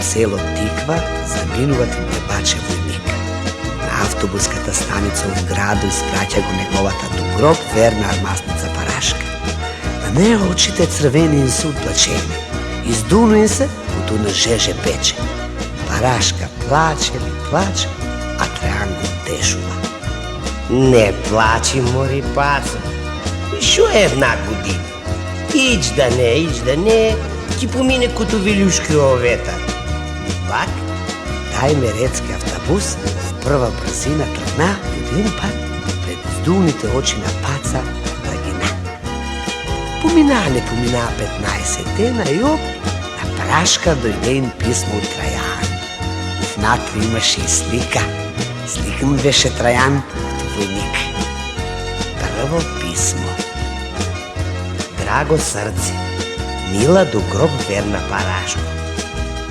село Тиква заминува Требаче војник. На автобуската станица во граду испраќа го неговата до гроб верна армасница Парашка. На неја очите црвени и се утплачени. Издунуе се, потуна жеже пече. Парашка плаче ли плаче, а Трајан го тешува. Не плачи, мори паца. Шо е една година? Ич да не, ќе помине като вилюшки овета. Пак? Тај мерецки автобус в прва брзина тргна один пат пред издувните очи на паца Драгина. Не поминаа 15 дена и оп, на Парашка дојде им писмо од Трајан. Внатре имаше и слика. Сликан беше Трајан като војник. Прво писмо. Драго срце, мила до гроб верна Парашко.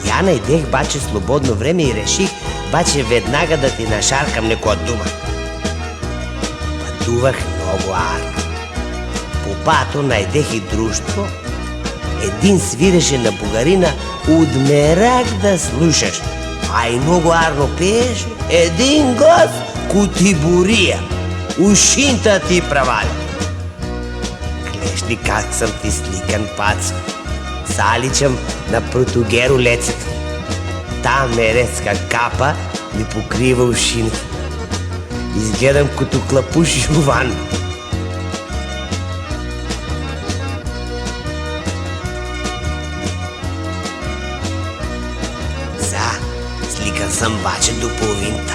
Ја најдех баче слободно време и реших баче веднага да ти нашаркам некој од дума. Патувах многу арно. По пато најдех и друштво. Един свиреше на бугарина удмерак да слушаш, а и многу арно пееше. Един гос кутибурија, ушинта ти праваля. Гледаш ли как съм ти сликан, пацо? Заличам на протугеру лецето. Та мерецка капа ми покрива ушините. Изгледам като клапуш Жуван. Сликан съм баче до половинта.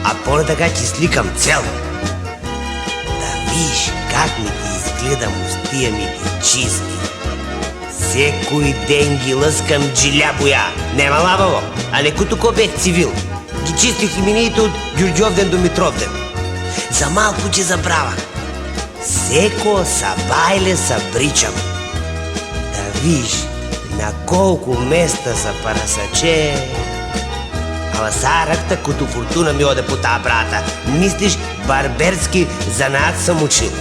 А по-натака ти сликам цел. Да виж как ми ти изгледам устия ми ги чисти. Секој ден ги лъскам джилябоја. Нема лабаво, а не като бех цивил. Ги чистих имените от Ѓурѓовден до Митровден. За малко ќе забравах. Секо са бајле са бричам. Да виж на колко места са парасаче. Ала саракта като фортуна ми оде по таа брата. Мислиш, барберски занаат съм учил.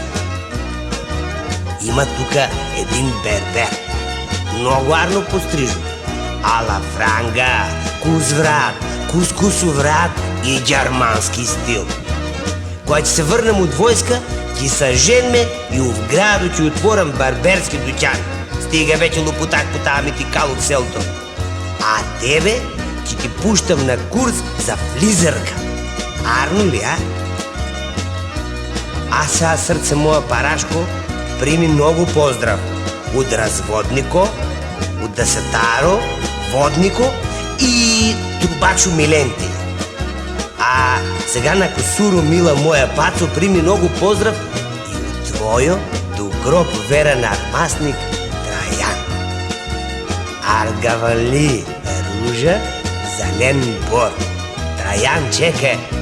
Има тука един бербер. Много арно пострижу. Ала франга, кузврат, кускусоврат и германски стил. Кога ќе се върнем от войска, ќе съженме и в градо ќе отворам барберски дуќан. Стига вече лопотак по таа митикал от селото. А тебе ќе ти пуштам на курс за флизърка. Арно ли, а? А сега, сърце моя Парашко, прими много поздрав от разводнико, от Десетаро, воднико и трубачо Миленти. А сега на Косуро, мила моя пацо, прими много поздрав и от твоя до гроб верен армасник Трајан. Аргавали ружа, зелен бор. Трајан чека